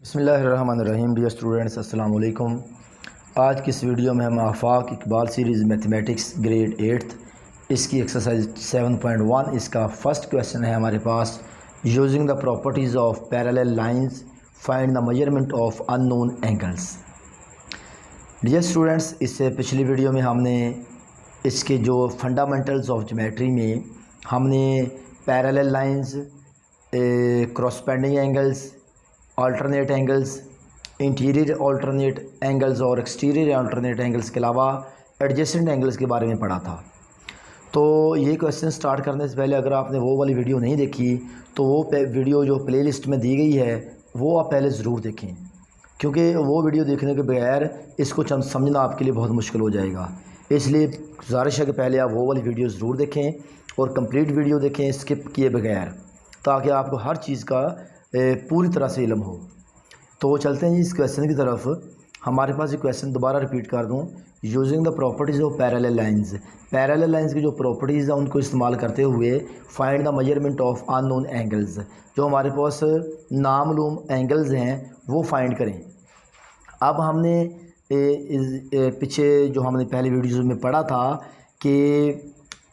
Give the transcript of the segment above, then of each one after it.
बिस्मिल्लाहिर्रहमानिर्रहीम। Dear students, अस्सलाम वालेकुम। आज की इस वीडियो में हम Afaq Iqbal series mathematics grade 8th इसकी एक्सरसाइज 7.1 इसका फर्स्ट क्वेश्चन है हमारे पास। Using the properties of parallel lines find the measurement of unknown angles. Dear students, इससे पिछली वीडियो में हमने इसके जो फंडामेंटल्स ऑफ ज्योमेट्री में हमने parallel lines, corresponding angles, alternate angles, interior alternate angles और एक्सटीरियर अल्टरनेट एंगल्स के अलावा एडजेसेंट एंगल्स के बारे में पढ़ा था। तो ये क्वेश्चन स्टार्ट करने से पहले अगर आपने वो वाली वीडियो नहीं देखी तो वो वीडियो जो प्लेलिस्ट में दी गई है वो आप पहले ज़रूर देखें, क्योंकि वो वीडियो देखने के बगैर इसको समझना आपके लिए बहुत मुश्किल हो जाएगा। इसलिए गुजारिश है कि पहले आप वो वाली वीडियो ज़रूर देखें और कंप्लीट वीडियो देखें स्किप किए बगैर, ताकि आपको हर चीज़ का पूरी तरह से इल्म हो। तो चलते हैं जी इस क्वेश्चन की तरफ। हमारे पास ये क्वेश्चन दोबारा रिपीट कर दूं। Using the properties of parallel lines, parallel lines की जो प्रॉपर्टीज़ हैं उनको इस्तेमाल करते हुए find the measurement of unknown angles, जो हमारे पास नामालूम एंगल्स हैं वो फाइंड करें। अब हमने पीछे जो हमने पहले वीडियोज़ में पढ़ा था कि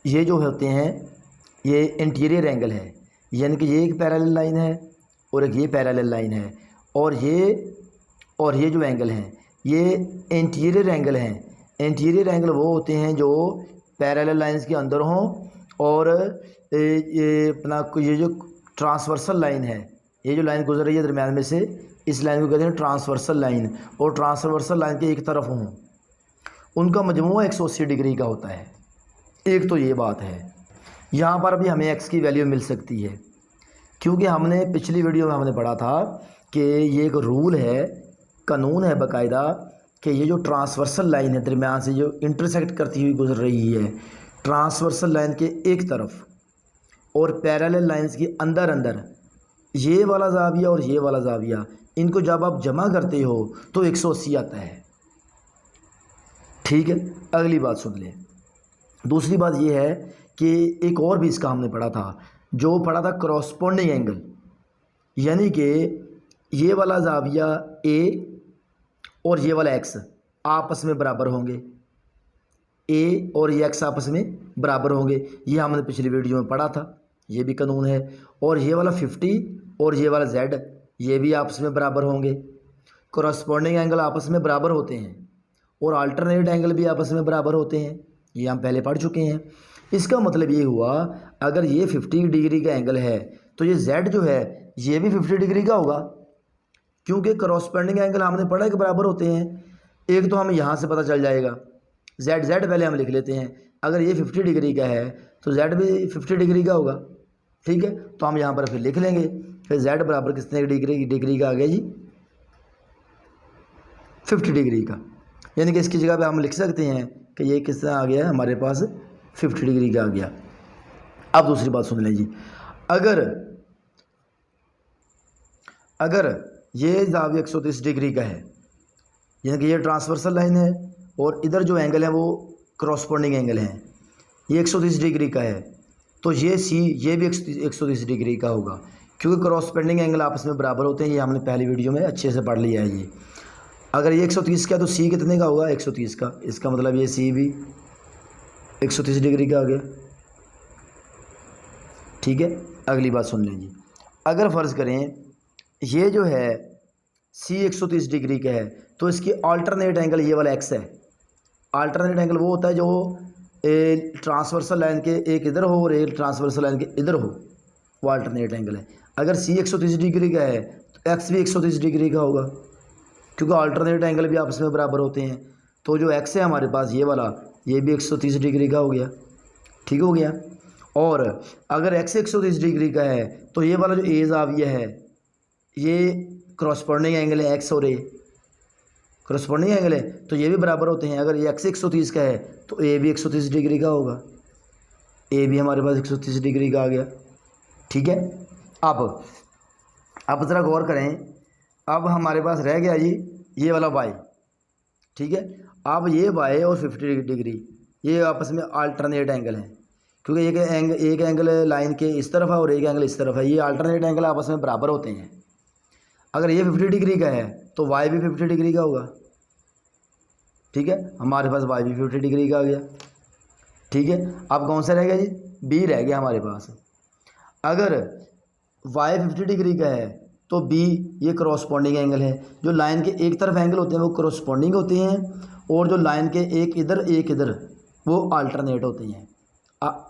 ये जो होते हैं ये इंटीरियर एंगल है, यानी कि ये एक पैरेलल लाइन है और एक ये पैरेलल लाइन है, और ये जो एंगल हैं ये इंटीरियर एंगल हैं। इंटीरियर एंगल वो होते हैं जो पैरेलल लाइंस के अंदर हों, और ये अपना ये जो ट्रांसवर्सल लाइन है, ये जो लाइन गुजर रही है दरम्यान में से, इस लाइन को कहते हैं ट्रांसवर्सल लाइन, और ट्रांसवर्सल लाइन के एक तरफ हों, उनका मजमूआ 180 डिग्री का होता है। एक तो ये बात है। यहाँ पर भी हमें एक्स की वैल्यू मिल सकती है, क्योंकि हमने पिछली वीडियो में हमने पढ़ा था कि ये एक रूल है, कानून है बाकायदा, कि ये जो ट्रांसवर्सल लाइन है दरमियान से जो इंटरसेक्ट करती हुई गुजर रही है, ट्रांसवर्सल लाइन के एक तरफ और पैरेलल लाइंस के अंदर अंदर ये वाला ज़ाविया और ये वाला ज़ाविया, इनको जब आप जमा करते हो तो 180 आता है। ठीक है, अगली बात सुन लें। दूसरी बात ये है कि एक और भी इसका हमने पढ़ा था, जो पढ़ा था क्रॉसपोंडिंग एंगल, यानी कि ये वाला ज़ाविया ए और ये वाला एक्स आपस में बराबर होंगे, ए और ये एक्स आपस में बराबर होंगे। ये हमने पिछली वीडियो में पढ़ा था, ये भी कानून है। और ये वाला 50 और ये वाला जेड, ये भी आपस में बराबर होंगे। क्रॉसपोंडिंग एंगल आपस में बराबर होते हैं और अल्टरनेट एंगल भी आपस में बराबर होते हैं, ये हम पहले पढ़ चुके हैं। इसका मतलब ये हुआ, अगर ये 50 डिग्री का एंगल है तो ये z जो है ये भी 50 डिग्री का होगा, क्योंकि क्रॉसपेंडिंग एंगल हमने पढ़ा कि बराबर होते हैं। एक तो हमें यहाँ से पता चल जाएगा, z पहले हम लिख लेते हैं। अगर ये 50 डिग्री का है तो z भी 50 डिग्री का होगा। ठीक है, तो हम यहाँ पर फिर लिख लेंगे, फिर z बराबर कितने डिग्री का आ गया जी, 50 डिग्री का। यानी कि इसकी जगह पे हम लिख सकते हैं कि ये किस तरह आ गया है, हमारे पास 50 डिग्री का आ गया। अब दूसरी बात सुन लें जी। अगर ये ज़ाविया 130 डिग्री का है, यानी कि ये ट्रांसवर्सल लाइन है और इधर जो एंगल है वो क्रॉसपोंडिंग एंगल है, ये 130 डिग्री का है, तो ये सी ये भी 130 डिग्री का होगा, क्योंकि क्रॉसपेंडिंग एंगल आपस में बराबर होते हैं। ये हमने पहली वीडियो में अच्छे से पढ़ लिया है। ये अगर ये 130 का है तो सी कितने का होगा, 130 का। इसका मतलब ये सी भी 130 डिग्री का आ गया। ठीक है, अगली बात सुन लीजिए। अगर फ़र्ज़ करें ये जो है सी 130 डिग्री का है, तो इसकी अल्टरनेट एंगल ये वाला एक्स है। अल्टरनेट एंगल वो होता है जो ट्रांसवर्सल लाइन के एक इधर हो और एक ट्रांसवर्सल लाइन के इधर हो, वो अल्टरनेट एंगल है। अगर सी 130 डिग्री का है तो एक्स भी 130 डिग्री का होगा, क्योंकि अल्टरनेट एंगल भी आपस में बराबर होते हैं। तो जो एक्स है हमारे पास ये वाला, ये भी 130 डिग्री का हो गया। ठीक हो गया। और अगर एक्स 130 डिग्री का है तो ये वाला जो ए ज़ाविया है ये क्रॉसपोंडिंग एंगल है, एक्स और ए क्रॉसपोंडिंग एंगल है, तो ये भी बराबर होते हैं। अगर ये एक्स 130 का है तो ए भी 130 डिग्री का होगा, ए भी हमारे पास 130 डिग्री का आ गया। ठीक है, अब ज़रा गौर करें। अब हमारे पास रह गया जी ये वाला वाई। ठीक है, अब ये वाई और 50 डिग्री ये आपस में अल्टरनेट एंगल हैं, क्योंकि एक एंगल लाइन के इस तरफ है और एक एंगल इस तरफ है। ये अल्टरनेट एंगल आपस में बराबर होते हैं। अगर ये 50 डिग्री का है तो वाई भी 50 डिग्री का होगा। ठीक है, हमारे पास वाई भी 50 डिग्री का आ गया। ठीक है, अब कौन सा रह गया जी, बी रह गया हमारे पास। अगर वाई 50 डिग्री का है तो बी ये करॉस्पॉन्डिंग एंगल है। जो लाइन के एक तरफ एंगल होते हैं वो करॉस्पॉन्डिंग होते हैं, और जो लाइन के एक इधर वो अल्टरनेट होते हैं।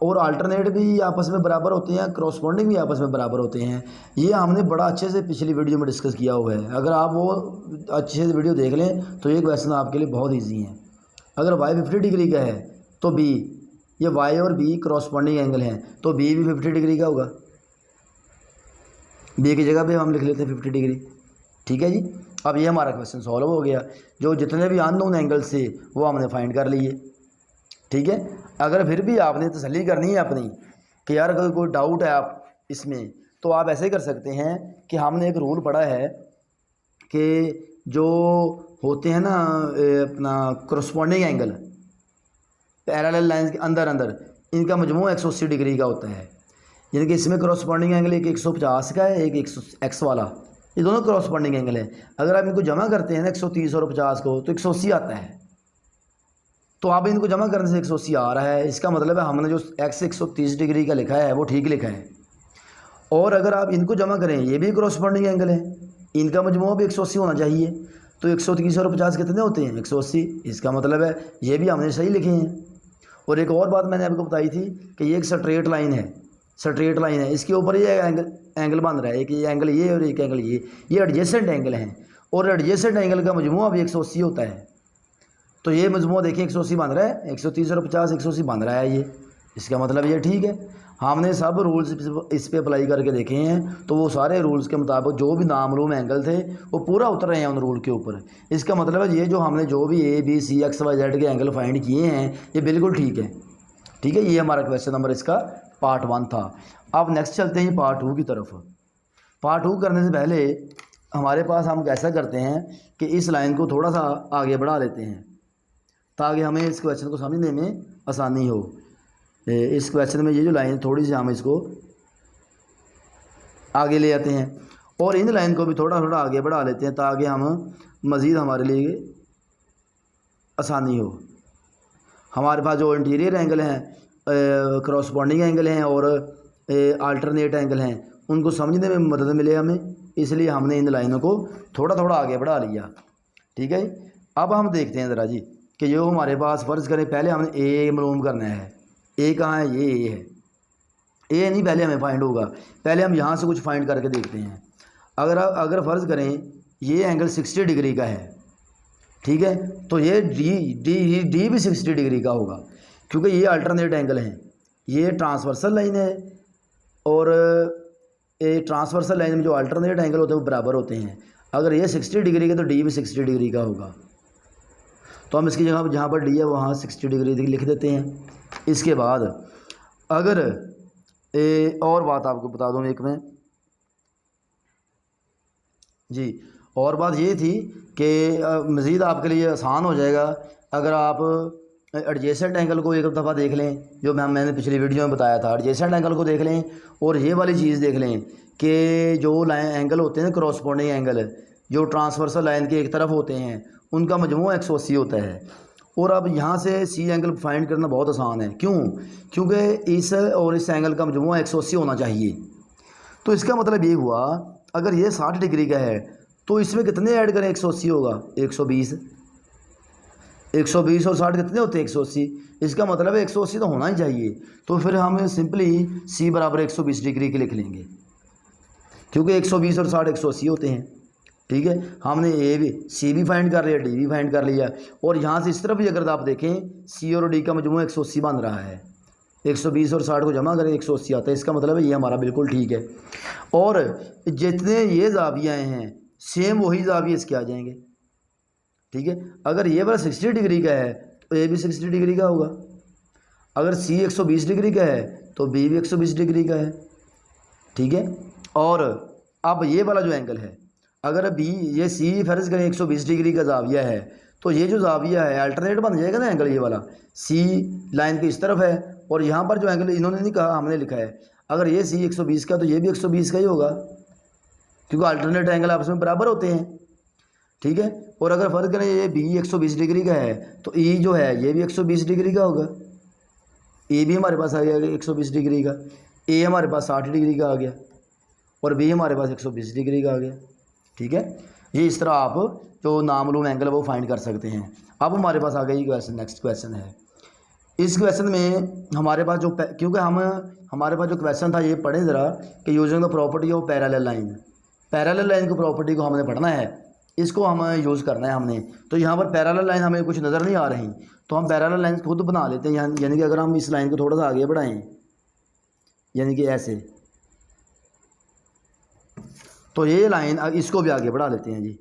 और अल्टरनेट भी आपस में बराबर होते हैं, करॉस्पॉन्डिंग भी आपस में बराबर होते हैं। ये हमने बड़ा अच्छे से पिछली वीडियो में डिस्कस किया हुआ है। अगर आप वो अच्छे से वीडियो देख लें तो ये क्वेश्चन आपके लिए बहुत ईजी है। अगर वाई 50 डिग्री का है तो बी, ये वाई और बी करॉस्पॉन्डिंग एंगल हैं, तो बी भी 50 डिग्री का होगा। बी की जगह पे हम लिख लेते हैं 50 डिग्री। ठीक है जी, अब ये हमारा क्वेश्चन सॉल्व हो गया। जो जितने भी अननोन एंगल्स थे वो हमने फाइंड कर लिए। ठीक है, अगर फिर भी आपने तसल्ली करनी है अपनी कि यार अगर कोई डाउट है आप इसमें, तो आप ऐसे कर सकते हैं कि हमने एक रूल पढ़ा है कि जो होते हैं ना अपना करस्पॉन्डिंग एंगल पैरेलल लाइंस के अंदर इनका मजमू 180 डिग्री का होता है। यानी कि इसमें करस्पॉन्डिंग एंगल एक 150 का है, एक 100 वाला, ये दोनों करस्पॉन्डिंग एंगल है। अगर आप इनको जमा करते हैं ना 130 और 50 को तो 180 आता है। तो आप इनको जमा करने से 180 आ रहा है। इसका मतलब है हमने जो x 130 डिग्री का लिखा है वो ठीक लिखा है। और अगर आप इनको जमा करें, ये भी करस्पॉन्डिंग एंगल है, इनका मजमू भी 180 होना चाहिए। तो 130 और 50 कितने होते हैं, 180। इसका मतलब है ये भी हमने सही लिखे हैं। और एक और बात मैंने आपको बताई थी कि ये एक स्ट्रेट लाइन है, स्ट्रेट लाइन है, इसके ऊपर ये एंगल बन रहा है, एक ये एंगल ये और एक एंगल ये एडजेसेंट एंगल हैं, और एडजेसेंट एंगल का मजमू भी 180 होता है। तो ये मजमू देखिए 180 बन रहा है, 130 और 50 180 बन रहा है ये। इसका मतलब ये ठीक है। हमने सब रूल्स इस पे अप्लाई करके देखे हैं, तो वो सारे रूल्स के मुताबिक जो भी नामालूम एंगल थे वो पूरा उतर रहे हैं उन रूल के ऊपर। इसका मतलब है ये जो हमने जो भी A B C X Y Z के एंगल फाइंड किए हैं ये बिल्कुल ठीक है। ठीक है, ये हमारा क्वेश्चन नंबर इसका पार्ट 1 था। अब नेक्स्ट चलते हैं पार्ट 2 की तरफ। पार्ट 2 करने से पहले हमारे पास हम कैसा करते हैं कि इस लाइन को थोड़ा सा आगे बढ़ा लेते हैं ताकि हमें इस क्वेश्चन को समझने में आसानी हो। इस क्वेश्चन में ये जो लाइन थोड़ी सी हम इसको आगे ले आते हैं और इन लाइन को भी थोड़ा थोड़ा आगे बढ़ा लेते हैं ताकि हम मज़ीद हमारे लिए आसानी हो। हमारे पास जो इंटीरियर एंगल हैं, करॉस्पॉन्डिंग एंगल हैं और अल्टरनेट एंगल हैं, उनको समझने में मदद मिले हमें, इसलिए हमने इन लाइनों को थोड़ा थोड़ा आगे बढ़ा लिया। ठीक है, अब हम देखते हैं ज़रा जी कि जो हमारे पास फ़र्ज़ करें पहले हमने ए मालूम करना है। ए कहाँ है, ये ए है। ए नहीं पहले हमें फाइंड होगा, पहले हम यहाँ से कुछ फाइंड करके देखते हैं। अगर फ़र्ज़ करें ये एंगल 60 डिग्री का है, ठीक है, तो ये डी भी 60 डिग्री का होगा क्योंकि ये अल्टरनेट एंगल हैं। ये ट्रांसवर्सल लाइन है और ये ट्रांसवर्सल लाइन में जो अल्टरनेट एंगल होते हैं वो बराबर होते हैं। अगर ये 60 डिग्री का तो डी भी 60 डिग्री का होगा। तो हम इसकी जगह जहाँ पर डी है वहाँ 60 डिग्री लिख देते हैं। इसके बाद अगर और बात आपको बता दूँ एक में जी, और बात ये थी कि मज़ीद आपके लिए आसान हो जाएगा अगर आप एडजेसेंट एंगल को एक दफ़ा देख लें, जो मैंने पिछली वीडियो में बताया था। एडजेसेंट एंगल को देख लें और ये वाली चीज़ देख लें कि जो लाइन एंगल होते हैं ना करॉस्पॉन्डिंग एंगल, जो ट्रांसवर्सल लाइन के एक तरफ होते हैं उनका मजमू 180 होता है। और अब यहाँ से सी एंगल फाइंड करना बहुत आसान है। क्यों? क्योंकि इस और इस एंगल का मजमू 180 होना चाहिए। तो इसका मतलब ये हुआ अगर ये 60 डिग्री का है तो इसमें कितने ऐड करें, 180 होगा, 120 और 60 कितने होते हैं, 180। इसका मतलब है 180 तो होना ही चाहिए। तो फिर हम सिंपली सी बराबर 120 डिग्री के लिख लेंगे क्योंकि 120 और 60 180 होते हैं। ठीक है, हमने ए भी सी भी फाइंड कर लिया, डी भी फाइंड कर लिया, और यहाँ से इस तरफ भी अगर आप देखें सी और डी का मजमू 180 बन रहा है। 120 और 60 को जमा करें 180 आता है। इसका मतलब है ये हमारा बिल्कुल ठीक है। और जितने ये जावियाँ हैं सेम वही जाविये इसके आ जाएंगे। ठीक है, अगर ये वाला 60 डिग्री का है तो ए भी 60 डिग्री का होगा। अगर सी 120 डिग्री का है तो बी भी 120 डिग्री का है। ठीक है, और अब ये वाला जो एंगल है, अगर बी ये सी फर्ज करें 120 डिग्री का जाविया है तो ये जो जाविया है अल्टरनेट बन जाएगा ना एंगल। ये वाला सी लाइन के इस तरफ है और यहाँ पर जो एंगल इन्होंने नहीं कहा हमने लिखा है, अगर ये सी 120 का तो ये भी 120 का ही होगा। क्योंकि अल्टरनेट एंगल आपस में बराबर होते हैं, ठीक है। और अगर फ़र्ज करें ये बी 120 डिग्री का है तो ई जो है ये भी 120 डिग्री का होगा। ए भी हमारे पास आ गया 120 डिग्री का, ए हमारे पास 60 डिग्री का आ गया और बी हमारे पास 120 डिग्री का आ गया, ठीक है। ये इस तरह आप जो नामालूम एंगल है वो फाइंड कर सकते हैं। अब हमारे पास आ गया ये क्वेश्चन, नेक्स्ट क्वेश्चन है। इस क्वेश्चन में हमारे पास जो क्योंकि हमारे पास जो क्वेश्चन था ये पढ़ें ज़रा कि using the property of parallel line, parallel line की प्रॉपर्टी को हमने पढ़ना है, इसको हमें यूज़ करना है हमने। तो यहाँ पर पैरेलल लाइन हमें कुछ नज़र नहीं आ रही, तो हम पैरेलल लाइन खुद बना लेते हैं। यानी कि अगर हम इस लाइन को थोड़ा सा आगे बढ़ाएं, यानी कि ऐसे, तो ये लाइन इसको भी आगे बढ़ा लेते हैं जी,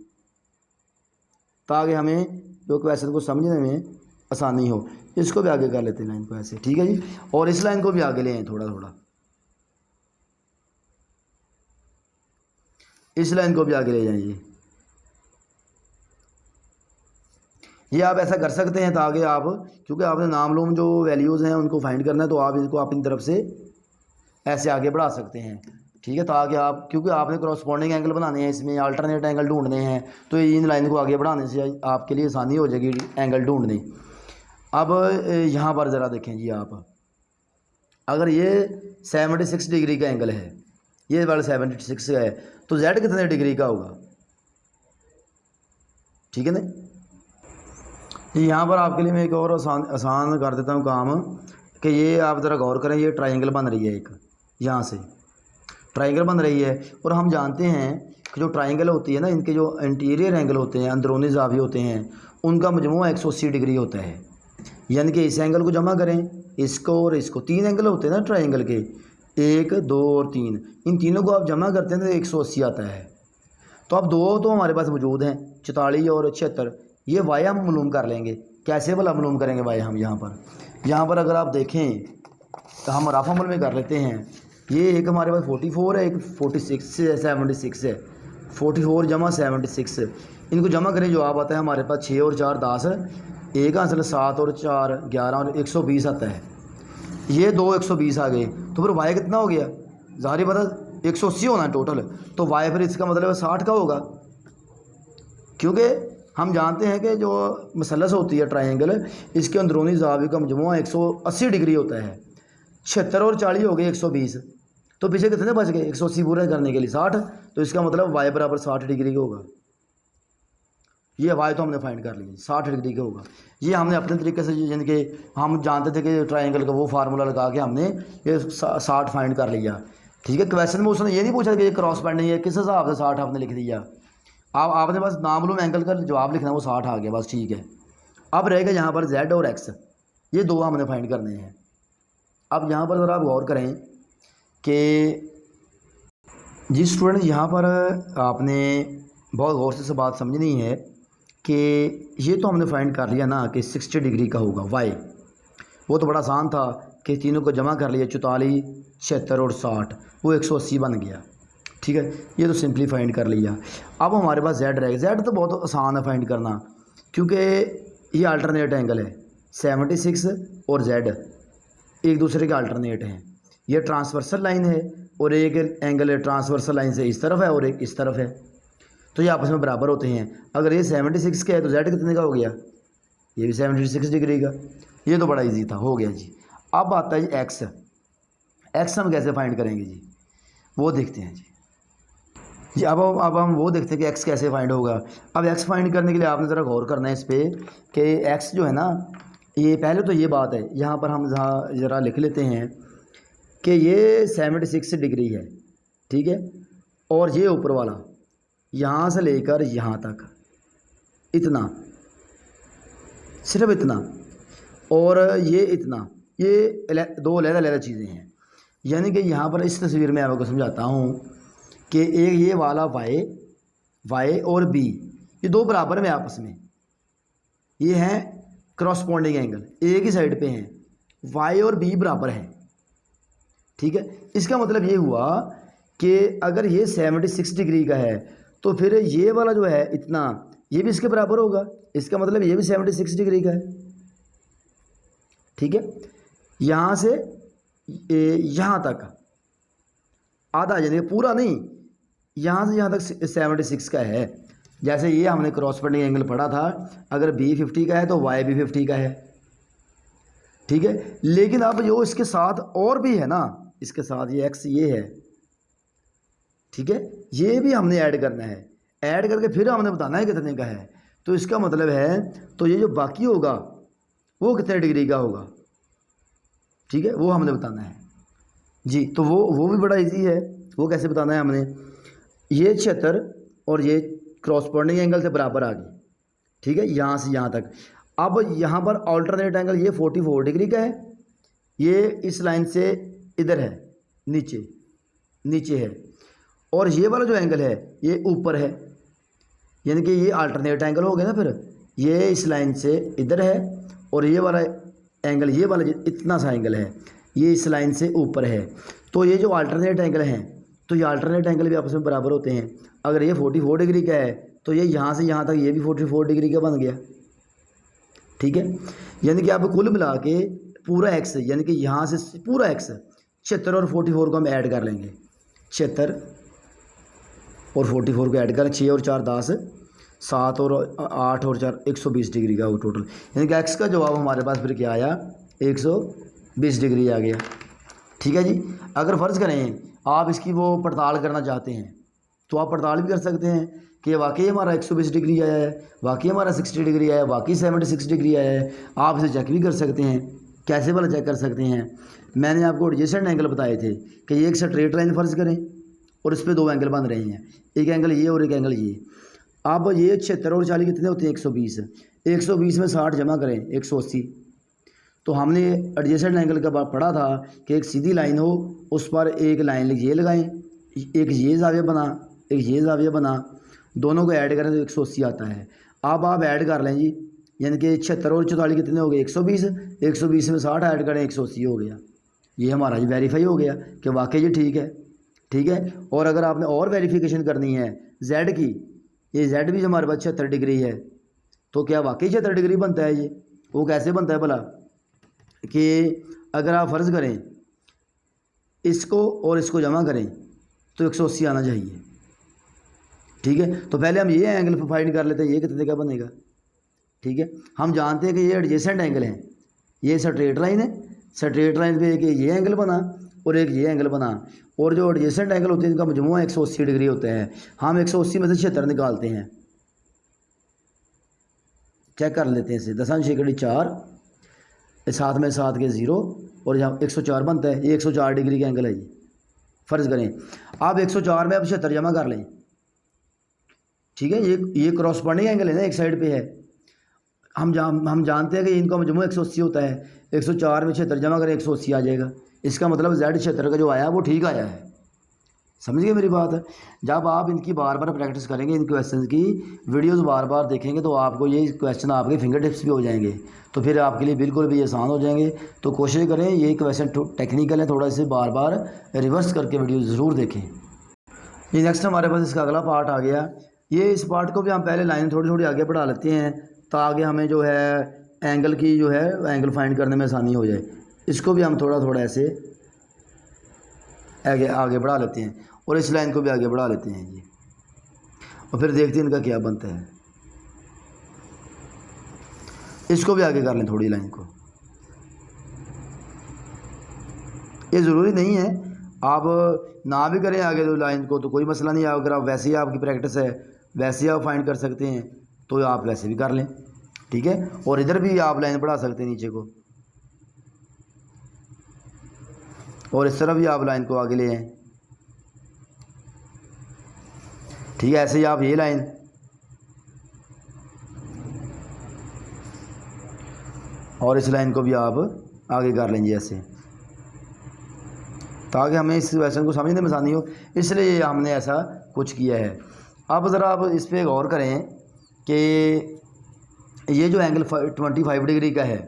ताकि हमें जो क्वेश्चन को समझने में आसानी हो। इसको भी आगे कर लेते हैं लाइन को ऐसे, ठीक है जी। और इस लाइन को भी आगे ले आए थोड़ा थोड़ा, इस लाइन को भी आगे ले जाइए। ये आप ऐसा कर सकते हैं ताकि आप, क्योंकि आपने नामालूम जो वैल्यूज़ हैं उनको फाइंड करना है, तो आप इनको अपनी तरफ से ऐसे आगे बढ़ा सकते हैं, ठीक है। ताकि आप, क्योंकि आपने क्रॉसपॉन्डिंग एंगल बनाने हैं, इसमें अल्टरनेट एंगल ढूंढने हैं, तो इन लाइन को आगे बढ़ाने से आपके लिए आसानी हो जाएगी एंगल ढूंढने। अब यहाँ पर ज़रा देखें जी आप, अगर ये 76 डिग्री का एंगल है, ये वाला 76 का है, तो Z कितने डिग्री का होगा, ठीक है ना। यहाँ पर आपके लिए मैं एक और आसान कर देता हूँ काम, कि ये आप ज़रा गौर करें, ये ट्रायंगल बन रही है एक, यहाँ से ट्रायंगल बन रही है। और हम जानते हैं कि जो ट्रायंगल होती है ना, इनके जो इंटीरियर एंगल होते हैं, अंदरूनी ज़ाविये होते हैं, उनका मजमूआ 180 डिग्री होता है। यानी कि इस एंगल को जमा करें, इसको और इसको, 3 एंगल होते हैं ना ट्रायंगल के, 1, 2 और 3, इन तीनों को आप जमा करते हैं तो 180 आता है। तो अब दो तो हमारे पास मौजूद हैं, 44 और 76, ये वाई हम मालूम कर लेंगे। कैसे भला मालूम करेंगे वाई हम? यहाँ पर अगर आप देखें तो हम रफ अमल में कर लेते हैं। ये एक हमारे पास 44 है, एक 46 है, 76 है, 44 जमा 76, इनको जमा करें जवाब आता है हमारे पास 6 और 4 10, एक आंसर 7 और 4 11 और 120 आता है। ये 2 120 आ गए, तो फिर वाई कितना हो गया? ज़ाहिर पता 180 होना है टोटल, तो वाई फिर इसका मतलब 60 का होगा, क्योंकि हम जानते हैं कि जो मसलस होती है ट्रायंगल, इसके अंदरूनी ज़ाविये का मजमूआ 180 डिग्री होता है। 76 और 40 हो गए 120, तो पीछे कितने बच गए? 180 पूरा करने के लिए 60, तो इसका मतलब वाई बराबर 60 डिग्री का होगा। ये वाई तो हमने फाइंड कर लिया, 60 डिग्री का होगा। ये हमने अपने तरीके से, यानी कि हम जानते थे कि ट्रायंगल का वो फार्मूला लगा के हमने ये 60 फाइंड कर लिया, ठीक है। क्वेश्चन में उसने ये नहीं पूछा कि ये क्रॉस पेंडिंग है, किस हिसाब से 60 आपने लिख दिया। आपने बस नामालूम एंगल का जवाब लिखना, वो 60 आ गया बस, ठीक है। अब रहेगा यहाँ पर Z और X, ये दो हमने फाइंड करने हैं। अब यहाँ पर ज़रा आप गौर करें कि जिस स्टूडेंट, यहाँ पर आपने बहुत गौर से बात समझनी है कि ये तो हमने फाइंड कर लिया ना कि 60 डिग्री का होगा वाई, वो तो बड़ा आसान था कि तीनों को जमा कर लिया, 44 76 और 60, वो 180 बन गया, ठीक है। ये तो सिंपली फाइंड कर लिया। अब हमारे पास Z रहेगा। Z तो बहुत आसान है फाइंड करना, क्योंकि ये अल्टरनेट एंगल है, 76 और Z एक दूसरे के अल्टरनेट हैं। ये ट्रांसवर्सल लाइन है और एक एंगल ट्रांसवर्सल लाइन से इस तरफ है और एक इस तरफ है, तो ये आपस में बराबर होते हैं। अगर ये 76 का है तो Z कितने का हो गया? ये भी 76 डिग्री का। ये तो बड़ा इजी था, हो गया जी। अब आता है जी X हम कैसे फाइंड करेंगे जी, वो देखते हैं जी। अब हम वो देखते हैं कि X कैसे फाइंड होगा। अब X फाइंड करने के लिए आपने ज़रा गौर करना है इस पर कि X जो है ना, ये पहले तो ये बात है, यहाँ पर हम ज़रा लिख लेते हैं कि ये 76 डिग्री है, ठीक है। और ये ऊपर वाला यहाँ से लेकर यहाँ तक इतना, सिर्फ इतना, और ये इतना, ये दो अलग-अलग चीज़ें हैं। यानी कि यहाँ पर इस तस्वीर में आपको समझाता हूँ कि एक ये वाला y और b, ये दो बराबर में आपस में, ये हैं क्रॉसपॉन्डिंग एंगल, एक ही साइड पे हैं, y और b बराबर हैं, ठीक है। इसका मतलब ये हुआ कि अगर ये 76 डिग्री का है तो फिर ये वाला जो है इतना, ये भी इसके बराबर होगा, इसका मतलब ये भी 76 डिग्री का है, ठीक है। यहाँ से यहाँ तक आधा, यानी पूरा नहीं, यहाँ से यहाँ तक 76 का है। जैसे ये हमने क्रॉसपेंडिंग एंगल पढ़ा था, अगर बी 50 का है तो वाई भी 50 का है, ठीक है। लेकिन अब जो इसके साथ और भी है ना, इसके साथ ये एक्स ये है, ठीक है, ये भी हमने ऐड करना है। ऐड करके फिर हमने बताना है कितने का है। तो इसका मतलब है, तो ये जो बाकी होगा वो कितने डिग्री का होगा, ठीक है, वो हमने बताना है जी। तो वो भी बड़ा इजी है। वो कैसे बताना है हमने, ये 76 और ये क्रॉसपोंडिंग एंगल से बराबर आ गई, ठीक है, यहाँ से यहाँ तक। अब यहाँ पर अल्टरनेट एंगल ये 44 डिग्री का है, ये इस लाइन से इधर है, नीचे नीचे है, और ये वाला जो एंगल है ये ऊपर है, यानी कि ये अल्टरनेट एंगल हो गया ना। फिर ये इस लाइन से इधर है, और ये वाला एंगल, ये वाला इतना सा एंगल है, ये इस लाइन से ऊपर है। तो ये जो अल्टरनेट एंगल हैं, तो ये अल्टरनेट एंगल भी आपस में बराबर होते हैं। अगर ये 44 डिग्री का है तो ये यहाँ से यहाँ तक ये भी 44 डिग्री का बन गया, ठीक है। यानी कि आप कुल मिला के पूरा एक्स, यानी कि यहाँ से पूरा एक्स 76 और 44 को हम ऐड कर लेंगे। 76 और 44 को ऐड करें, 6 और 4 10, 7 और 8 और 4 120 डिग्री का वो टोटल। यानी कि एक्स का जवाब हमारे पास फिर क्या आया, 120 डिग्री आ गया, ठीक है जी। अगर फ़र्ज़ करें आप इसकी वो पड़ताल करना चाहते हैं तो आप पड़ताल भी कर सकते हैं कि वाकई हमारा 120 डिग्री आया है, वाकई हमारा 60 डिग्री आया है, वाकई 76 डिग्री आया है। आप इसे चेक भी कर सकते हैं। कैसे वाला चेक कर सकते हैं, मैंने आपको एडजेसेंट एंगल बताए थे कि ये एक स्ट्रेट लाइन फ़र्ज़ करें और इस पर 2 एंगल बन रहे हैं, एक एंगल ये और एक एंगल ये। अब ये 76 और 40 कितने होते हैं, 120। 120 में 60 जमा करें, 180। तो हमने एडजेसेंट एंगल का पढ़ा था कि एक सीधी लाइन हो, उस पर एक लाइन ये लगाएं, एक ये जाविया बना, एक ये जाविया बना, दोनों को ऐड करें तो 180 आता है। अब आप ऐड कर लें जी, यानी कि 76 और 44 कितने हो गए, 120। 120 में 60 ऐड करें, 180 हो गया। ये हमारा जी वेरीफाई हो गया कि वाकई ये ठीक है, ठीक है। और अगर आपने और वेरिफिकेशन करनी है जेड की, ये जेड भी हमारे पास 76 डिग्री है, तो क्या वाकई 76 डिग्री बनता है ये? वो कैसे बनता है भला, कि अगर आप फ़र्ज़ करें इसको और इसको जमा करें तो 180 आना चाहिए, ठीक है। तो पहले हम ये एंगल फाइंड कर लेते हैं, ये कितने का बनेगा, ठीक है। हम जानते हैं कि ये एडजेसेंट एंगल है, ये स्ट्रेट लाइन है, स्ट्रेट लाइन पे एक ये एंगल बना और एक ये एंगल बना, और जो एडजेसेंट एंगल होते हैं इनका मजमूआ 180 डिग्री होता है। हम 180 में से 76 निकालते हैं, चेक कर लेते हैं इसे। 10^4, साथ में 7 के 0 और यहाँ 104 बनता है, ये 104 डिग्री का एंगल है ये। फ़र्ज़ करें आप 104 में आप 76 जमा कर लें, ठीक है। ये क्रॉसपोंडिंग एंगल है ना, एक साइड पे है। हम जानते हैं कि इनका मजमूआ 180 होता है। 104 में 76 जमा करें, 180 आ जाएगा। इसका मतलब जेड 76 का जो आया वो ठीक आया है। समझ गए मेरी बात है। जब आप इनकी बार बार प्रैक्टिस करेंगे, इन क्वेश्चन की वीडियोस बार बार देखेंगे, तो आपको ये क्वेश्चन आपके फिंगर टिप्स भी हो जाएंगे, तो फिर आपके लिए बिल्कुल भी आसान हो जाएंगे। तो कोशिश करें, ये क्वेश्चन टेक्निकल है, थोड़ा इसे बार बार रिवर्स करके वीडियो ज़रूर देखें। ये नेक्स्ट हमारे पास इसका अगला पार्ट आ गया। ये इस पार्ट को भी हम पहले लाइन थोड़ी थोड़ी आगे बढ़ा लेते हैं, ताकि हमें जो है एंगल की जो है एंगल फाइंड करने में आसानी हो जाए। इसको भी हम थोड़ा थोड़ा ऐसे आगे बढ़ा लेते हैं, और इस लाइन को भी आगे बढ़ा लेते हैं जी, और फिर देखते हैं इनका क्या बनता है। इसको भी आगे कर लें थोड़ी लाइन को। ये ज़रूरी नहीं है आप ना भी करें आगे दो लाइन को, तो कोई मसला नहीं है। अगर आप वैसे ही आपकी प्रैक्टिस है, वैसे ही आप फाइंड कर सकते हैं, तो आप वैसे भी कर लें, ठीक है। और इधर भी आप लाइन बढ़ा सकते हैं नीचे को, और इस तरफ भी आप लाइन को आगे ले आएँ, ठीक है। ऐसे ही आप ये लाइन और इस लाइन को भी आप आगे कर लेंगे ऐसे, ताकि हमें इस क्वेश्चन को समझने में आसानी हो, इसलिए हमने ऐसा कुछ किया है। अब ज़रा आप इस पर गौर करें कि ये जो एंगल 25 डिग्री का है,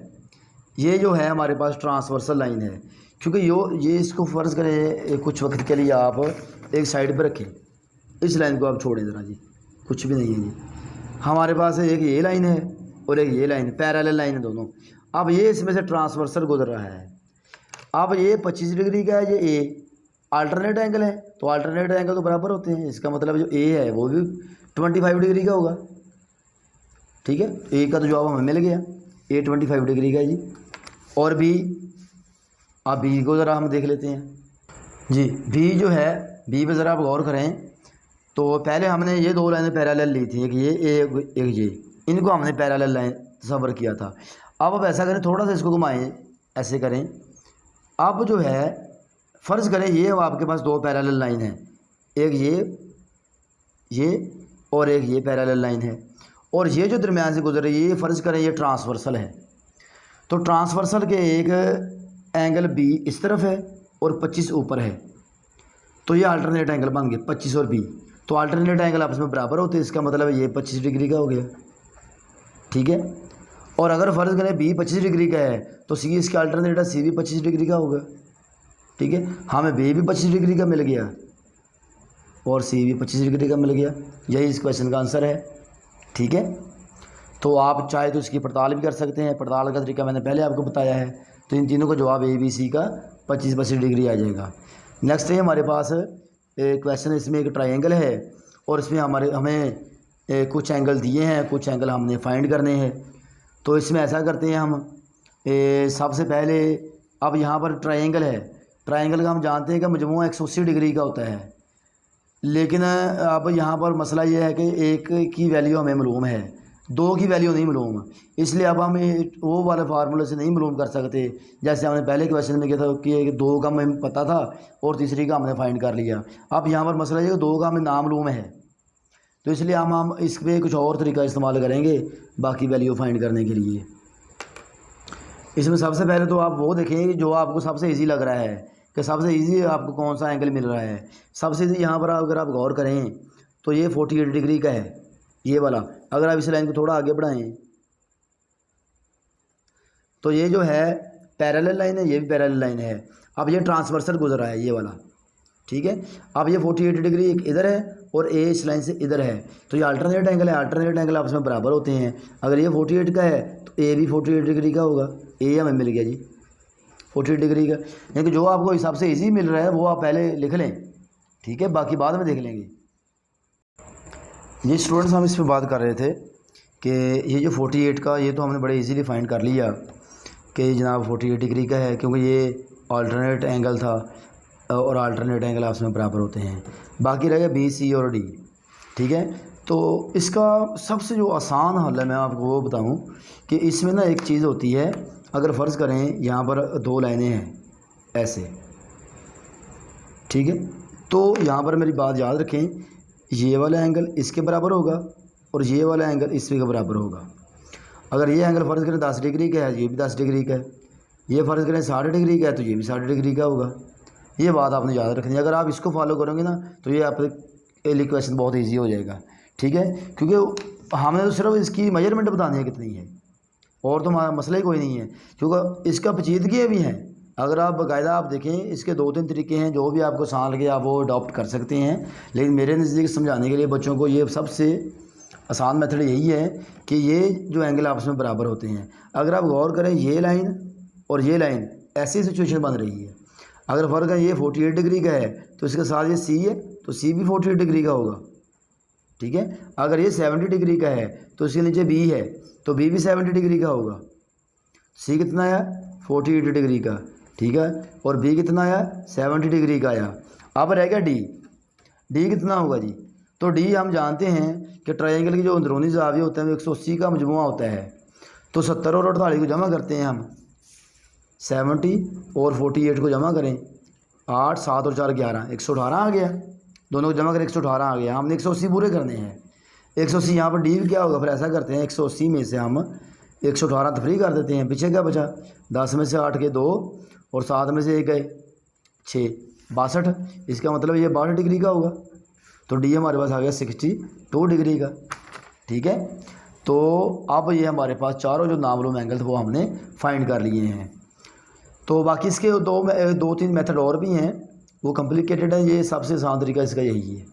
ये जो है हमारे पास ट्रांसवर्सल लाइन है, क्योंकि ये इसको फ़र्ज़ करें कुछ वक्त के लिए आप एक साइड पर रखें, इस लाइन को आप छोड़ें ज़रा जी, कुछ भी नहीं है जी। हमारे पास एक ये लाइन है और एक ये लाइन, पैरेलल लाइन है दोनों। अब ये इसमें से ट्रांसवर्सल गुजर रहा है। अब ये 25 डिग्री का है, ये अल्टरनेट एंगल है, तो अल्टरनेट एंगल तो बराबर होते हैं। इसका मतलब जो ए है वो भी 25 डिग्री का होगा। ठीक है, ए का तो जवाब हमें मिल गया, ए 25 डिग्री का है जी। और बी, अब बी को ज़रा हम देख लेते हैं जी। बी जो है, बी पे ज़रा आप गौर करें तो पहले हमने ये दो लाइनें पैरेलल ली थी, एक ये एक ये, इनको हमने पैरेलल लाइन तस्वर किया था। अब ऐसा करें, थोड़ा सा इसको घुमाएं, ऐसे करें। अब जो है फ़र्ज़ करें ये आपके पास दो पैरेलल लाइन है, एक ये और एक ये पैरेलल लाइन है, और ये जो दरमियान से गुजर रही है ये फ़र्ज़ करें ये ट्रांसवर्सल है। तो ट्रांसवर्सल के एक एंगल बी इस तरफ है और 25 ऊपर है, तो ये अल्टरनेट एंगल बन गए 25 और बी। तो अल्टरनेट एंगल आपस में बराबर होते हैं, इसका मतलब है ये 25 डिग्री का हो गया। ठीक है, और अगर फ़र्ज़ करें बी 25 डिग्री का है तो सी इसका अल्टरनेट है, सी भी 25 डिग्री का होगा। ठीक है, हमें बी भी 25 डिग्री का मिल गया और सी भी 25 डिग्री का मिल गया। यही इस क्वेश्चन का आंसर है। ठीक है, तो आप चाहे तो इसकी पड़ताल भी कर सकते हैं, पड़ताल का तरीका मैंने पहले आपको बताया है। तो इन तीनों का जवाब ए बी सी का 25 डिग्री आ जाएगा। नेक्स्ट है हमारे पास क्वेश्चन, इसमें एक ट्रायंगल है और इसमें हमें कुछ एंगल दिए हैं, कुछ एंगल हमने फाइंड करने हैं। तो इसमें ऐसा करते हैं हम, सबसे पहले अब यहाँ पर ट्रायंगल है, ट्रायंगल का हम जानते हैं कि मजमूआ 180 डिग्री का होता है। लेकिन अब यहाँ पर मसला ये है कि एक की वैल्यू हमें मालूम है, दो की वैल्यू नहीं मालूम, इसलिए अब हम वो वाले फार्मूले से नहीं मालूम कर सकते जैसे हमने पहले क्वेश्चन में किया था कि दो का हमें पता था और तीसरी का हमने फाइंड कर लिया। अब यहाँ पर मसला ये कि दो का हमें नामालूम है, तो इसलिए हम इस पर कुछ और तरीका इस्तेमाल करेंगे बाकी वैल्यू फाइंड करने के लिए। इसमें सबसे पहले तो आप वो देखें जो आपको सबसे ईजी लग रहा है कि सबसे ईजी आपको कौन सा एंगल मिल रहा है। सबसे ईजी यहाँ पर अगर आप गौर करें तो ये 48 डिग्री का है, ये वाला। अगर आप इस लाइन को थोड़ा आगे बढ़ाएं तो ये जो है पैरेलल लाइन है, ये भी पैरेलल लाइन है। अब ये ट्रांसवर्सल गुजर रहा है ये वाला। ठीक है, अब ये 48 डिग्री एक इधर है और ए इस लाइन से इधर है, तो ये अल्टरनेट एंगल है। अल्टरनेट एंगल आपस में बराबर होते हैं। अगर ये 48 का है तो ए भी 48 डिग्री का होगा। ए हमें मिल गया जी 48 डिग्री का, यानी जो आपको हिसाब से ईजी मिल रहा है वो आप पहले लिख लें। ठीक है, बाकी बाद में देख लेंगे। ये स्टूडेंट्स हम इस पर बात कर रहे थे कि ये जो 48 का, ये तो हमने बड़े इजीली फाइंड कर लिया कि जनाब 48 डिग्री का है, क्योंकि ये अल्टरनेट एंगल था और अल्टरनेट एंगल आपस में बराबर होते हैं। बाकी रह गया बी सी और डी। ठीक है, तो इसका सबसे जो आसान हल है मैं आपको वो बताऊं कि इसमें ना एक चीज़ होती है, अगर फ़र्ज़ करें यहाँ पर दो लाइनें हैं ऐसे। ठीक है, तो यहाँ पर मेरी बात याद रखें, ये वाला एंगल इसके बराबर होगा और ये वाला एंगल इसके बराबर होगा। अगर ये एंगल फ़र्ज़ करें 10 डिग्री का है, ये भी 10 डिग्री का है। ये फ़र्ज़ करें 60 डिग्री का है तो ये भी 60 डिग्री का होगा। ये बात आपने याद रखनी है। अगर आप इसको फॉलो करोगे ना तो ये आपके लिए क्वेश्चन बहुत ईजी हो जाएगा। ठीक है, क्योंकि हमें तो सिर्फ इसकी मेजरमेंट बतानी है कितनी है, और तो मसला ही कोई नहीं है, क्योंकि इसका पेचीदगी भी हैं। अगर आप बाकायदा आप देखें, इसके 2-3 तरीके हैं, जो भी आपको आसान लगे आप वो अडॉप्ट कर सकते हैं। लेकिन मेरे नज़दीक समझाने के लिए बच्चों को ये सबसे आसान मेथड यही है कि ये जो एंगल आपस में बराबर होते हैं। अगर आप गौर करें, ये लाइन और ये लाइन ऐसी सिचुएशन बन रही है। अगर फ़र्क है ये 48 डिग्री का है तो इसके साथ ये सी है तो सी भी 48 डिग्री का होगा। ठीक है, अगर ये 70 डिग्री का है तो इसके नीचे बी है तो बी भी 70 डिग्री का होगा। सी कितना आया 48 डिग्री का। ठीक है, और बी कितना आया 70 डिग्री का आया। अब रह गया डी। डी कितना होगा जी, तो डी हम जानते हैं कि ट्रायंगल की जो अंदरूनी ज़ाविये होते हैं वो 180 का मजमुआ होता है। तो 70 और 48 को जमा करते हैं हम, 70 और 48 को जमा करें, 8 7 और 4 11, 118 आ गया। दोनों को जमा करें 118 आ गया। हमने 180 पूरे करने हैं। 180 यहाँ पर डी क्या होगा, फिर ऐसा करते हैं 180 में से हम 118 तफरी कर देते हैं। पीछे क्या बचा, 10 में से 8 के 2 और 7 में से 1 गए 6, 62। इसका मतलब ये 62 डिग्री का होगा। तो डी हमारे पास आ गया 62 डिग्री का। ठीक है, तो अब ये हमारे पास चारों जो नामालूम एंगल थे वो हमने फाइंड कर लिए हैं। तो बाकी इसके 2-3 मेथड और भी हैं, वो कॉम्प्लिकेटेड है। ये सबसे आसान तरीका इसका यही है।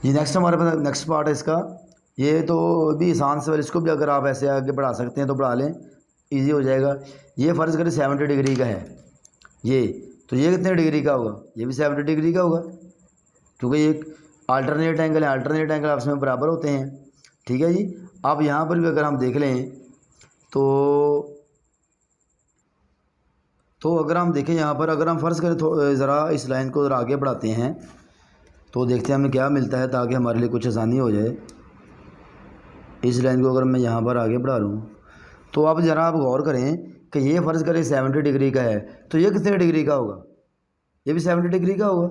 ये नेक्स्ट हमारे पास नेक्स्ट पार्ट है इसका। ये तो भी आसान से, इसको भी अगर आप ऐसे आगे बढ़ा सकते हैं तो बढ़ा लें, इजी हो जाएगा। ये फ़र्ज़ करें 70 डिग्री का है ये, तो ये कितने डिग्री का होगा, ये भी 70 डिग्री का होगा। क्योंकि एक अल्टरनेट एंगल है, अल्टरनेट एंगल आपस में बराबर होते हैं। ठीक है जी। अब यहाँ पर भी अगर हम देख लें तो अगर हम देखें यहाँ पर, अगर हम फ़र्ज़ करें ज़रा इस लाइन को ज़रा आगे बढ़ाते हैं तो देखते हैं हमें क्या मिलता है, ताकि हमारे लिए कुछ आसानी हो जाए। इस लाइन को अगर मैं यहाँ पर आगे बढ़ा लूँ तो अब ज़रा आप गौर करें कि ये फ़र्ज़ करें 70 डिग्री का है, तो ये कितने डिग्री का होगा? ये भी 70 डिग्री का होगा।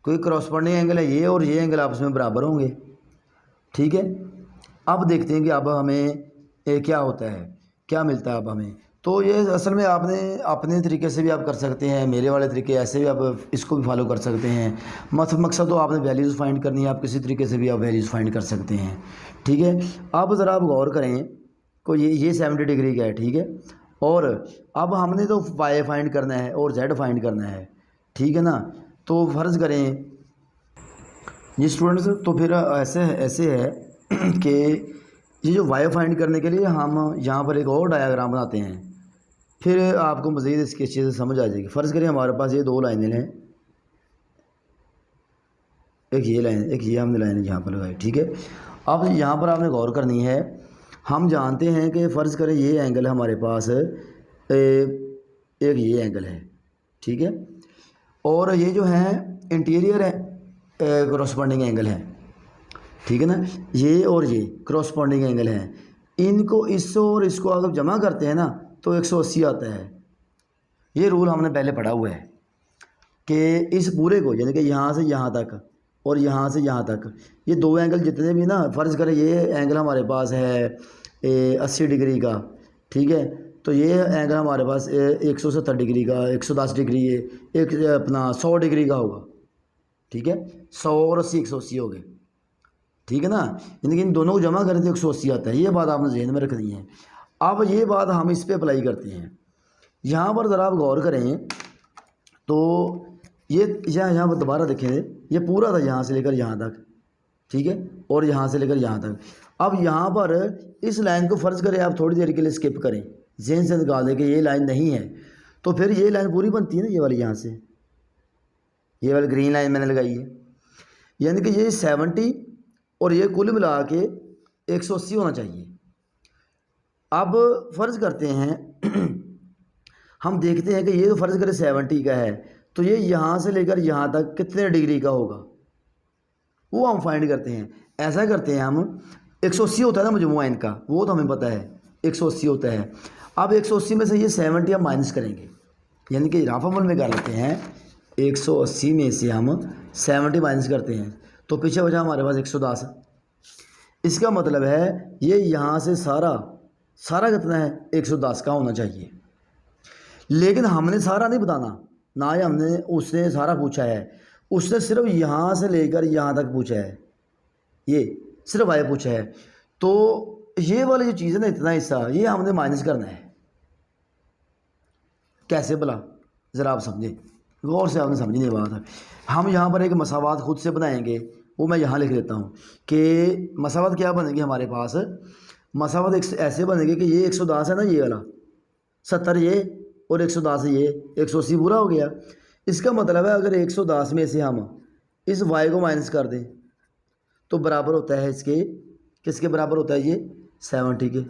कोई क्रॉसपॉन्डिंग एंगल है ये, और ये एंगल आपस में बराबर होंगे। ठीक है। अब देखते हैं कि अब हमें क्या होता है, क्या मिलता है अब हमें। तो ये असल में आपने अपने तरीके से भी आप कर सकते हैं, मेरे वाले तरीके ऐसे भी आप इसको भी फॉलो कर सकते हैं। मकसद तो आपने वैल्यूज़ फाइंड करनी है, आप किसी तरीके से भी आप वैल्यूज़ फाइंड कर सकते हैं। ठीक है। अब ज़रा आप गौर करें को ये 70 डिग्री का है। ठीक है। और अब हमने तो वाई फाइंड करना है और जेड फाइंड करना है। ठीक है ना। तो फ़र्ज़ करें जी स्टूडेंट्स, तो फिर ऐसे है कि ये जो वाई फाइंड करने के लिए हम यहाँ पर एक और डायग्राम बनाते हैं, फिर आपको मज़ीद इसकी अच्छे से समझ आ जाएगी। फ़र्ज़ करें हमारे पास ये दो लाइनें हैं, एक ये लाइन, एक ये हमने लाइन यहाँ पर लगाई। ठीक है। अब यहाँ पर आपने गौर करनी है, हम जानते हैं कि फ़र्ज़ करें ये एंगल हमारे पास एक ये एंगल है। ठीक है। और ये जो है इंटीरियर है कॉरस्पॉन्डिंग एंगल है। ठीक है ना। ये और ये कॉरस्पॉन्डिंग एंगल हैं, इनको इसको और इसको अगर जमा करते हैं ना तो 180 आता है। ये रूल हमने पहले पढ़ा हुआ है कि इस पूरे को, यानी कि यहाँ से यहाँ तक और यहाँ से यहाँ तक, ये दो एंगल जितने भी ना, फ़र्ज़ करें ये एंगल हमारे पास है 80 डिग्री का। ठीक है। तो ये एंगल हमारे पास 170 डिग्री का, 110 डिग्री, एक अपना 100 डिग्री का होगा। ठीक है। 100 और 80 180 हो गए। ठीक है ना। यानी कि इन दोनों को जमा करें तो 180 आता है। ये बात आपने जहन में रखनी है। अब ये बात हम इस पे अप्लाई करते हैं। यहाँ पर ज़रा आप गौर करें तो ये यहाँ पर दोबारा देखें, ये पूरा था यहाँ से लेकर यहाँ तक। ठीक है। और यहाँ से लेकर यहाँ तक। अब यहाँ पर इस लाइन को फ़र्ज़ करें आप थोड़ी देर के लिए स्किप करें, जहन से निकाल दें कि ये लाइन नहीं है, तो फिर ये लाइन पूरी बनती है ना, ये वाली यहाँ से, ये वाली ग्रीन लाइन मैंने लगाई है। यानी कि ये 70 और ये कुल मिला के 180 होना चाहिए। अब फ़र्ज़ करते हैं हम देखते हैं कि ये तो फ़र्ज़ करें 70 का है, तो ये यहाँ से लेकर यहाँ तक कितने डिग्री का होगा वो हम फाइंड करते हैं। ऐसा करते हैं हम, 180 होता है ना मजमूआ इनका, वो तो हमें पता है 180 होता है। अब 180 में से ये 70 हम माइनस करेंगे, यानी कि रफ अमल में कर लेते हैं 180 में से हम 70 माइनस करते हैं, तो पीछे बचा हमारे पास 110। इसका मतलब है ये यहाँ से सारा कितना है 110 का होना चाहिए। लेकिन हमने सारा नहीं बताना ना, ही हमने उसने सारा पूछा है, उसने सिर्फ यहाँ से लेकर यहाँ तक पूछा है, ये सिर्फ आया पूछा है। तो ये वाली जो चीज़ है ना, इतना हिस्सा ये हमने माइनस करना है। कैसे भला, ज़रा आप समझें, गौर से आपने समझनी है बात। हम यहाँ पर एक मसावात खुद से बनाएंगे, वो मैं यहाँ लिख लेता हूँ कि मसावत क्या बनेगी हमारे पास। मसावत ऐसे बनेगी कि ये 110 है ना, ये वाला 70 ये और 110 ये 180 पूरा हो गया। इसका मतलब है अगर 110 में से हम इस y को माइनस कर दें तो बराबर होता है इसके, किसके बराबर होता है ये 70 के।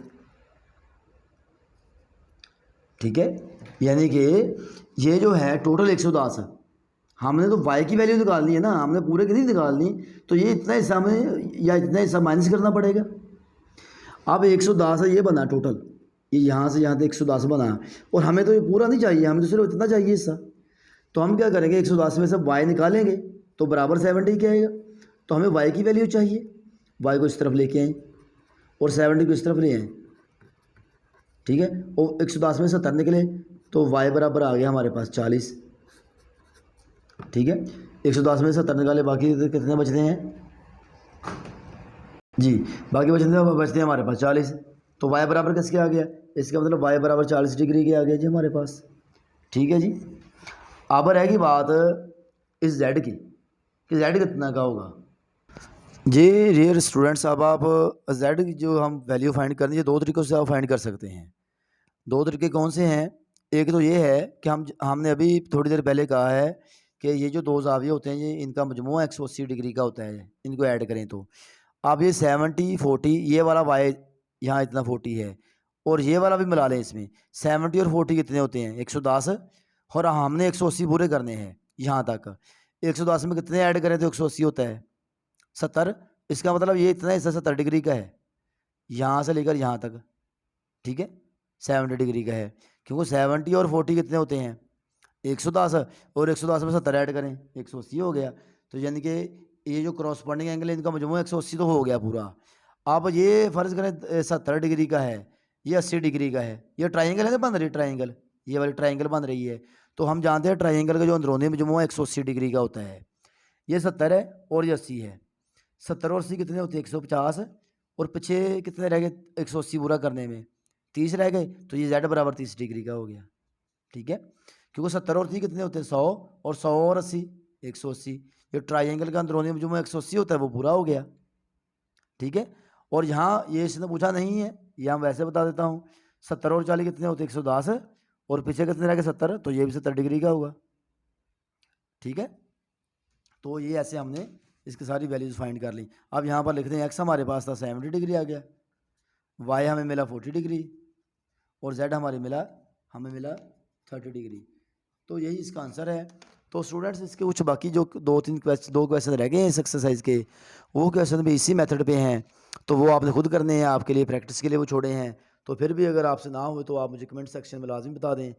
ठीक है। यानी कि ये जो है टोटल 110, हमने तो y की वैल्यू निकालनी है ना, हमने पूरे की नहीं निकालनी, तो ये इतना हिस्सा हमें या इतना हिस्सा माइनस करना पड़ेगा। अब 110 ये बना टोटल, ये यहाँ से यहाँ तक 110 बना, और हमें तो ये पूरा नहीं चाहिए, हमें तो सिर्फ इतना चाहिए हिस्सा। तो हम क्या करेंगे, 110 में से y निकालेंगे तो बराबर 70 क्या आएगा। तो हमें y की वैल्यू चाहिए, y को इस तरफ लेके आए और 70 को इस तरफ ले आए। ठीक है। और 110 में 70 निकले तो y बराबर आ गया हमारे पास 40। ठीक है। 110 में 70 निकाले, बाकी कितने बचते हैं जी, बाकी बचते हैं हमारे पास 40। तो y बराबर किसके आ गया, इसका मतलब y बराबर 40 डिग्री के आ गया जी हमारे पास। ठीक है जी। अब रहेगी बात इस z की कि z कितना का होगा जी। डियर स्टूडेंट्स, अब आप z की जो हम वैल्यू फाइंड करनी है, दो तरीक़ों से आप फाइंड कर सकते हैं। दो तरीके कौन से हैं, एक तो ये है कि हमने अभी थोड़ी देर पहले कहा है कि ये जो दो ज़ाविये होते हैं ये इनका मजमूआ 180 डिग्री का होता है, इनको ऐड करें तो। अब ये 70 40 ये वाला वाई यहाँ इतना 40 है, और ये वाला भी मिला लें इसमें। 70 और 40 कितने होते हैं? 110, और हमने 180 पूरे करने हैं यहाँ तक। 110 में कितने ऐड करें तो 180 होता है? 70। इसका मतलब ये इतना हिस्सा 70 डिग्री का है, यहाँ से लेकर यहाँ तक, ठीक है, 70 डिग्री का है। क्योंकि 70 और 40 कितने होते हैं? 110, और 110 में 70 ऐड करें 180 हो गया। तो यानी कि ये जो क्रॉसपॉन्डिंग एंगल है इनका मजमूआ 180 तो हो गया पूरा। अब ये फ़र्ज़ करें 70 डिग्री का है, ये 80 डिग्री का है, ये ट्राइंगल है ना बन रही ट्राइंगल, ये वाली ट्राइंगल बन रही है। तो हम जानते हैं ट्राइंगल का जो अंदरूनी मजमूआ 180 डिग्री का होता है। ये 70 है और ये 80 है। 70 और 80 कितने होते हैं? 150, और पीछे कितने रह गए 180 पूरा करने में? 30 रह गए। तो ये Z बराबर 30 डिग्री का हो गया, ठीक है। क्योंकि 70 और 30 कितने होते हैं? 100, और 100 और 80 180। ये ट्राइंगल का अंदरूनी मजमूआ 180 होता है, वो पूरा हो गया, ठीक है। और यहाँ ये इसने पूछा नहीं है, यहाँ वैसे बता देता हूँ। 70 और 40 कितने होते हैं? 110, और पीछे कितने रह गए? 70, तो ये भी 70 डिग्री का होगा, ठीक है। तो ये ऐसे हमने इसकी सारी वैल्यूज़ फाइंड कर ली। अब यहाँ पर लिखते हैं एक्स हमारे पास था 70 डिग्री आ गया, वाई हमें मिला 40 डिग्री, और जेड हमें मिला 30 डिग्री। तो यही इसका आंसर है। तो स्टूडेंट्स इसके कुछ बाकी जो दो क्वेश्चन रह गए हैं इस एक्सरसाइज के, वो क्वेश्चन भी इसी मेथड पे हैं, तो वो आपने खुद करने हैं, आपके लिए प्रैक्टिस के लिए वो छोड़े हैं। तो फिर भी अगर आपसे ना हो तो आप मुझे कमेंट सेक्शन में लाजमी बता दें।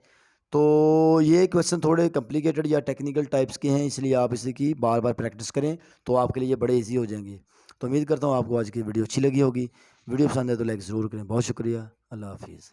तो ये क्वेश्चन थोड़े कॉम्प्लिकेटेड या टेक्निकल टाइप्स के हैं, इसलिए आप इसी की बार बार प्रैक्टिस करें तो आपके लिए बड़े ईजी हो जाएंगे। तो उम्मीद करता हूँ आपको आज की वीडियो अच्छी लगी होगी। वीडियो पसंद है तो लाइक ज़रूर करें। बहुत शुक्रिया। अल्लाह हाफिज़।